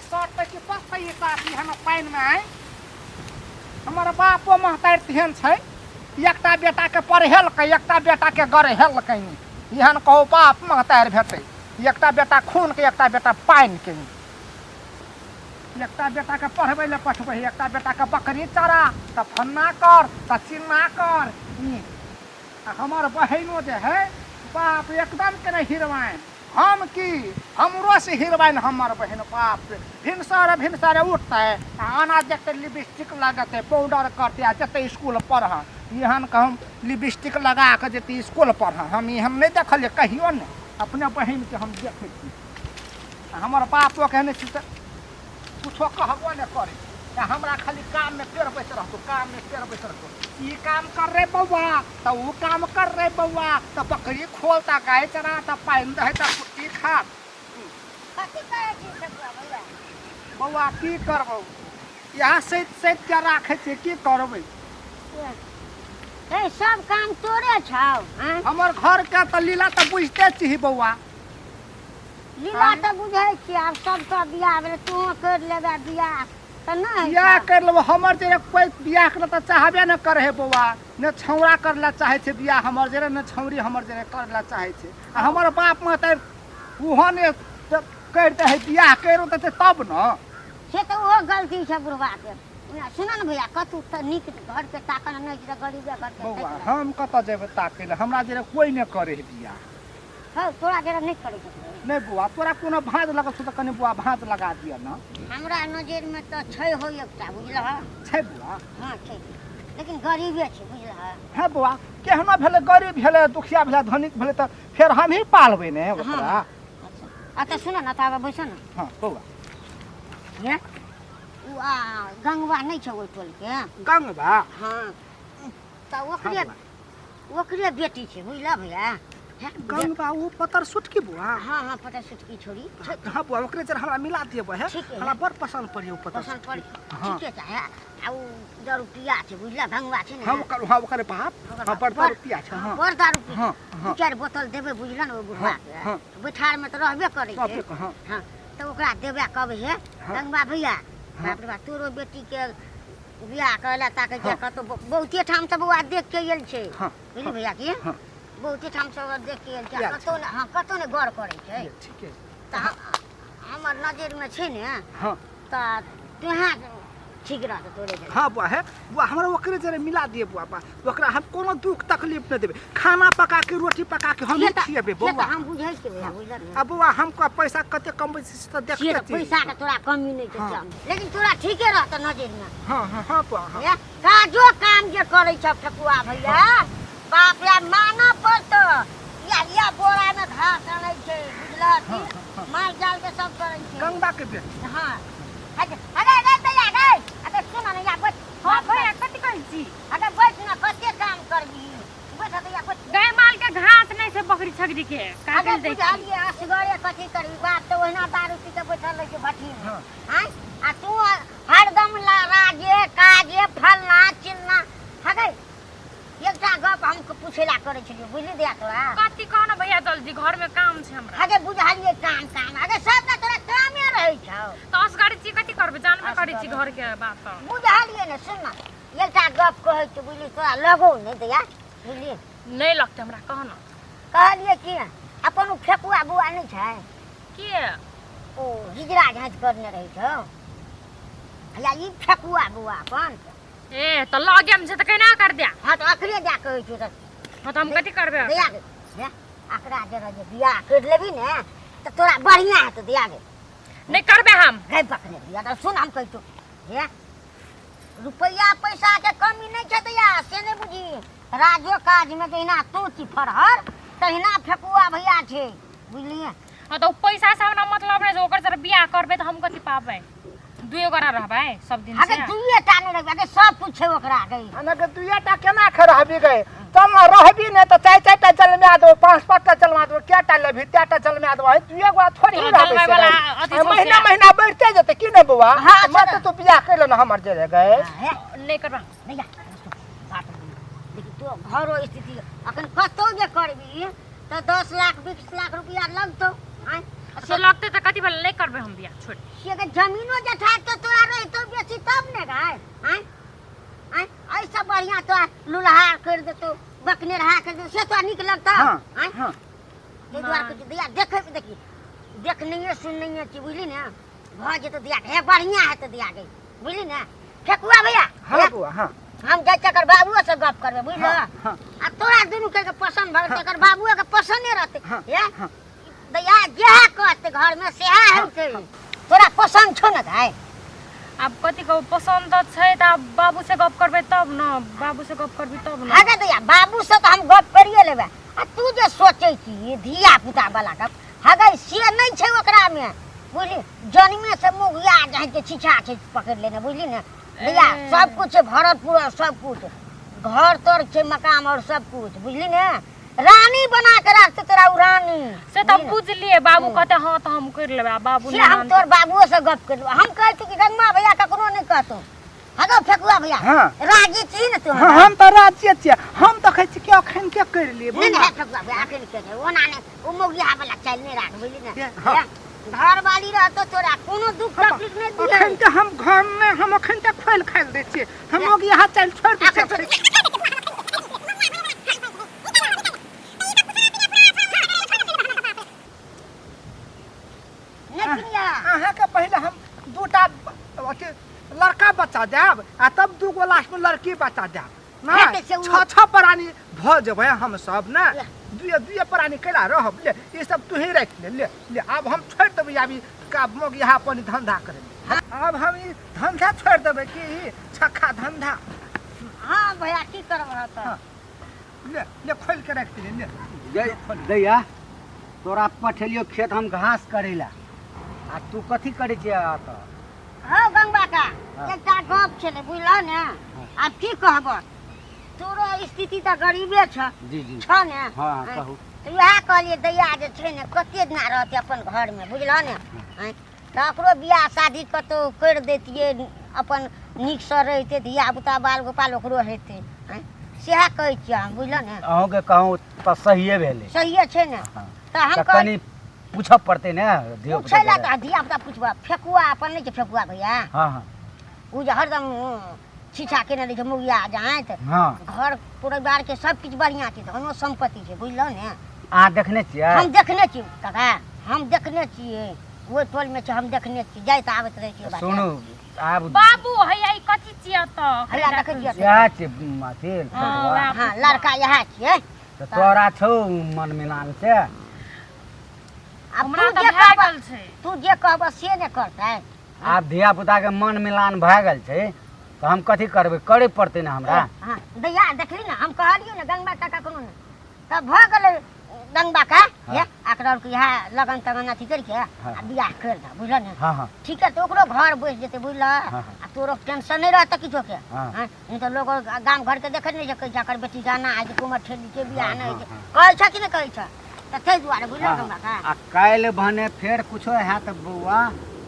सट कि पस्ता ये साथी हम पाइन में आए हमारा बापो महतार तेहन छै एकटा बेटा के पढ़ेल के एकटा बेटा के गरहेल के एहन कहो बाप महतार भेटै एकटा बेटा खून के एकटा बेटा पाइन के एकटा बेटा के पढ़बै ले पठबै एकटा बेटा के बकरी चरा त फन्ना कर त चिन्ना कर हमार बहनों जे है बाप एकदम के नहीं हिरवाइन हम की हमरो से हिरवाइन हमार बहन बाप भिनसर उठता है आना देखते लिपस्टिक लगाते पाउडर करते जते स्कूल पढ़ यहाँ का हम लिपस्टिक लगा के जते स्कूल पढ़ हम यहाँ नहीं देखल कहियो नहीं अपने बहन के हम देखे हमार बापो कहने कुछो कहबो नहीं करे हमरा खाली काम में पेड़ बैठ रहतो काम में पेड़ बैठ रहतो ई काम कर रे बउआ तो वो काम कर रे बउआ तो बकरी खोलता गाय चराता पाइन दे त कुट्टी खा कथी करे छी सब भैया बउआ की करबो यहाँ सैत के राखे छे की करबै ए सब काम तोरे छौ हमर घर के त लीला त बुझते छी बउआ लीला त बुझै छी आब सब का बियाह भेल तू कर लेबे बियाह त नहीं बियाह कर लो हमर जे कोई बियाह कर त चाहबे न करे है बउआ न छौरा करला चाहे छे बियाह हमर जे न छौरी हमर जे करला चाहे छे हमर बाप में त उहो ने करते है बियाह करो त तब न से तो वो गलती छै बुढ़वा के सुन न भैया कतु त निक घर के ताकन नहीं छै गरीबे घर के बउआ हम कत जेबै ताके ले हमरा जे कोई ने करे है बियाह हां तोरा जरा नहीं करे छै नहीं बुआ तोरा कोनो भांज लगल छ त कने बुआ भांज लगा दिया न हमरा नजर में त छै हो एकटा बुझलह छै बुआ हां छै लेकिन गरीबे छै बुझलह है बुआ केहनो भेले गरीब भेले दुखिया भेले धनिक भेले त फेर हम ही पालबे ने ओकरा अच्छा सुन न त अब बैस न हां बउआ ये आ गंगवा नहीं छै ओइ टोल के गंगवा हां त ओकरे बेटी छै बुझलह भैया गंगवा वो पतर सुट की बुआ हां हां पता सुटकी छोरी हां बुआ ओकरे जरा हमरा मिला दिए बुआ है हमरा बड़ पसंद पड़ी वो पतर पसंद पड़ी ठीके छै आ उ रुपया छै बुझला गंगवा छै हम ओकरे बाप हां बड़ रुपया छै हां बड़ रुपया हां दू चार बोतल देबे बुझला न ओ बुढ़वा के बैठार में त रहबे करे छै हां त ओकरा देबे कहबे हे गंगवा भैया बाप रे बाप तोरो बेटी के बियाह करला ताके जे कतो बहुते ठाम से बउआ देख के आइल छै बुझली भैया की बहुते ठाम से देख के आइल छै कतो ने गौर करे छै ठीक है त हमर नजर में छै ने हां त तुहा ठीक रहत तोरे हां बुआ है बुआ हमरा ओकरे जरे मिला दिए बुआ ओकरा हम कोनो दुख तकलीफ न देबे खाना पका के रोटी पका के हम खिएबे बुआ हम बुझै छै भैया बुझल अब बुआ हमको पैसा कते कमबै छी त देखते छी पैसा के तोरा कमी नहीं छै लेकिन तोरा ठीके रहत नजर में हां हां हां बुआ हां काजो काम जे करै छ ठकुआ भैया बाप रे माना पड़त या बोरा में घास आनै छै बुझला माल जाल के सब करै छै गंगा के बेटी हां अरे तैया गई अरे सुन न या बैठ हां भैया कथि कहै छी अरे बैठ न कते काम करबी बैठ तैया बैठ गाय माल के घास नहीं से बकरी छकरी के काटल दे छी बुझलिए असगरे कथि करबी बात तो ओहिना दारू पी के बैठल रह छै भट्टी में हैं आ तू हरदम राजे काजे फलना चिन्ना हगे एकटा गप हमको पूछेला करे छलिए बुझली दिया तोरा कथि कहना भैया जल्दी घर में काम छै हमरा हगे बुझलिए काम हगे सब ना तोरा कामे रहै छौ तो अस गाड़ी छी कथि करबे जानबे करै छी घर के बात बुझलिए ने सुन ना एकटा गप कहै छै बुझली तोरा लगो नहीं दिया बुझली नहीं लगते हमरा कहना कहलिए कि अपन फेकुआ बुआ नहीं छै के ओ हिजरा झाँच करने रही छौ हला ई फेकुआ बुआ अपन ए त लगे हम से त केना कर दिया हां तो अखरे जा कहै छौ त हां त हम कथि करबे दिया दे अकरा जरा जे बियाह कर लेबी ने त तोरा बढ़िया हेत दिया दे नहीं करबे हम गई पकने दिया त सुन हम कहै छौ हे रुपया पैसा के कमी नहीं छै दिया से नहीं बुझी राजो काज में जहिना तू छी फरहर तहिना फेकुआ भैया छै बुझलिए हां त पैसा से हमरा मतलब नहीं ओकर जरा बियाह करबे त हम कथि पाबै दुए गोरा रहबै सब दिन से अगे दुए टा नहीं रहबे सब पूछे ओकरा गई हने के दुए टा केना ख रहबी गए चल न रहबी ने त चार टा जलमा दो पांच टा जलमा दो केटा लेबी तेटा जलमा दो दुए गोरा थोड़ी रहबे महीना बढ़ते जते कि ने बउआ मत तो बियाह कैलो न हमर जे गए नहीं करबा नहीं जा बात देखी तो घरो स्थिति अखन कतो जे करबी तो 10 लाख 20 लाख रुपया लगतो से लगते त कथि भले नहीं करबे हम बियाह छोड़ से के जमीनो जठा तो तोरा रही तो बेसी तब ने गाय हैं हैं ऐसा बढ़िया तो लुलहा कर दे तो बकने रहा कर दे से तो निक लगता हैं हां ये द्वार कुछ दिया देखे देखी देखने सुनने की बुझली ना भज तो दिया है बढ़िया है तो दिया गई बुझली ना फेकुआ भैया हां बुआ हां हम जाय चकर बाबुओ से गप करबे बुझल आ तोरा दुनु के पसंद भर चकर बाबुओ के पसंद नहीं रहते या दया जे कहते घर में से है तोरा पसंद छो ना भाई अब कथि को पसंद त छै त अब बाबू से गप करबे तब न बाबू से गप करबी तब न हां दया बाबू से तो हम गप करिए लेबे आ तू जे सोचे छी धिया पुता वाला गप हगै से नहीं छै ओकरा में बुझली जन्मे से मुगिया जाय के छिछा छै पकड़ लेने बुझली ना भैया सब कुछ भरत पूरा सब कुछ घर तोर के मकान और सब कुछ बुझली ना रानी बना के रखते तोरा रानी से त बुझ लिए बाबू कहते हां त हम कर लेबे बाबू से नहीं हम तोर बाबुओ से गप कर हम कहै तू कि गंगा भैया ककरो नहीं कहतो हगो फेकुआ भैया राजी छी न तू हम त राजी छी हम त कहै छी कि अखन के कर लिए नहीं नहीं फेकुआ भैया अखन के ओना ने ओ मोगिया वाला चल नहीं राख बुझली ना घर वाली रहतो तोरा कोनो दुख तकलीफ नहीं दिए अखन के हम घर में हम अखन के खोल खाल दे छी हम मोगी हाथ चल छोड़ दे अहाँ के पहले हम दूटा लड़का बच्चा देब आ तब दूगो लास्ट में लड़की बच्चा देब ना छ प्राणी भ जेबै हम सब ना दुए प्राणी केला रहब ले ये सब तू ही रख ले ले अब हम छोड़ देबै अभी का मोग यहाँ अपन धंधा करे अब हम ई धंधा छोड़ देबै कि छक्का धंधा हां भैया की करब रहत ले ले खोल के रख ले ले जय दैया तोरा पठेलियो खेत हम घास करेला आ तू कथी करे छ त हां गंगा का एकटा गप छले बुझल ने अब की कहब तोरो स्थिति त गरीबे छ जी जी छ ने हां कहू तो यह कहलिए दैया जे छै ने कते दिन रहते अपन घर में बुझल ने तकरो बियाह शादी कतो कर देतिए अपन नीक से रहते धिया पुता बाल गोपाल ओकरो हेते सेहा कहै छी हम बुझल ने अहूँ के कहूँ त सहीए भेले सहीए छै ने त हम कनी पूछब पड़ते ने धिया पुता पूछैला त धिया पुता पूछबा फेकुआ अपन नहीं के फेकुआ भैया हां हां उ जे हरदम छिछा के नहीं मुगिया जात हां घर परिवार के सब कुछ बढ़िया छै धनो संपत्ति छै बुझल ने आ देखने छियै हम देखने छी काका हम देखने छियै वो टोल में छै हम देखने छी जाइत आबत रहे छी सुनु आब बाबू हैया ई कथि छियै त हैया देखै छियै क्या छै माथि हां लड़का यहा छियै त तोरा छौ मन मिलान से हमरा त भागल छै तू जे कहब से ने करतै आब धिया पुता के मन मिलान भए गेल छै तो हम कथी करबै करे पड़ते ना हमरा हां दैया देखली ना हम कहलियो ना गंगा काका कोनो ने तब भ गेलै गंगा का ये आकरा के यहाँ लगन तगन अथी करके आ बियाह कर द बुझल ने हां हां ठीक है तो ओकरो घर बस जेते बुझल आ तोरो टेंशन नहीं रहता किछो के हां नहीं तो लोग गांव घर के देखे नहीं जे जाकर बेटी जाना आज कुमार ठेली के बियाह नहीं कहै छ कि नहीं कहै छ त तै दुआरे बुझल गंगा का आ काल भने फेर कुछो हैत बौआ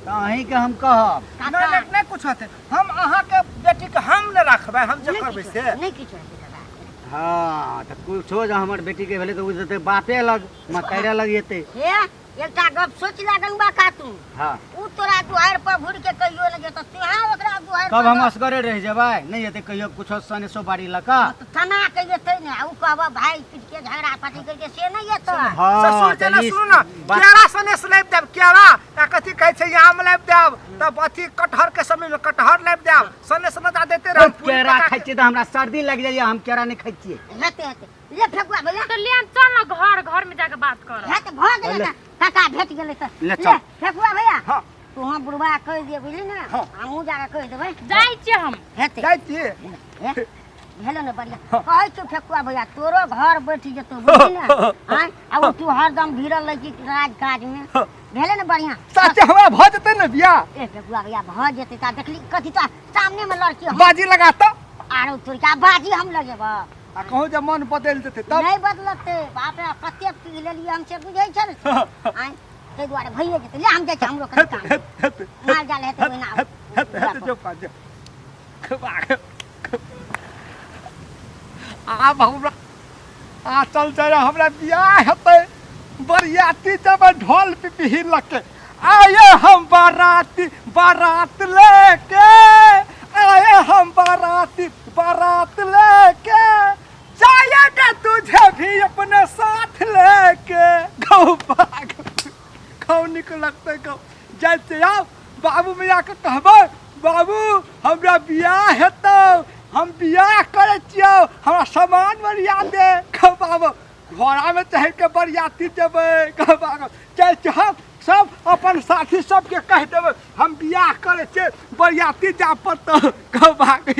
त अहीं के हम कहब नहीं कुछ होते हम अहाँ के बेटी के हम न रखबै हम जे करबै से नहीं किछो है हाँ तो कुछो जो हमार बेटी के भेले तो उ जते बापे लग मकैरा लग जेते हे एकटा गप सोच ला गंगा का तू हां उ तोरा दुआर पर घुर के कहियो लगे त तुहा ओकरा दुआर कब हम असगरे रह जेबै नहीं हेते कहियो कुछो सने सो बाड़ी लका तना के जेते ने उ कहबा भाई पीट के झगड़ा पाटी करके से नहीं ये तो ससुर जना सुनु ना केरा सने स्लैब देब केरा आ कथि कहै छै आम लाब देब तब अथी कटहर के समय में कटहर लाब देब सने सने दा देते रह केरा खाइ छी त हमरा सर्दी लग जाइए हम केरा नहीं खाइ छी हेते हेते ले फेकुआ भैया तो ले चल ना घर में जाके बात कर हेते भ गेलै त काका भेट गेलै त ले चल फेकुआ भैया हां तू हम बुढ़वा कह दिए बुझली ना हमहू जाके कह देबै जाई छी हम हेते जाइ छी हेलो न बढ़िया कहै छु फेकुआ भैया तोरो घर बैठ जतो बुझली ना हां अब तू हरदम भिड़ल रह की राज काज में भेले न बढ़िया सच हमरा भ जते न बियाह ए फेकुआ भैया भ जेते त देखली कथि त सामने में लड़की बाजी लगाता आरो तोर का बाजी हम लगेबा आ कहूँ जब मन बदल देते तब नहीं बदलते बाप रे कते पी लेलिए हमसे बुझै छ ने आइ ते दुआरे भइए जेते ले हम जाय छ हमरो कथि काम माल जाल हेते बिना हेते जो पाज आ हमरा आ चल हमरा बियाह हेते बरियाती जब ढोल पिपही लके आए हम बाराती बारात लेके आए हम बाराती बारात लेके जाएगा तुझे भी अपने साथ लेके गौ भाग गौ निक लगते गौ जैसे आओ बाबू मैया के कहबो बाबू हमरा बियाह हेतौ हम बियाह करे छियौ हमरा सामान बरिया दे गौ बाबू घोड़ा में चढ़ के बरियाती जेबै गौ बाबू जैसे हम सब अपन साथी सबके कह देबै हम बियाह करे छियै बरियाती जा पड़तौ गौ भाग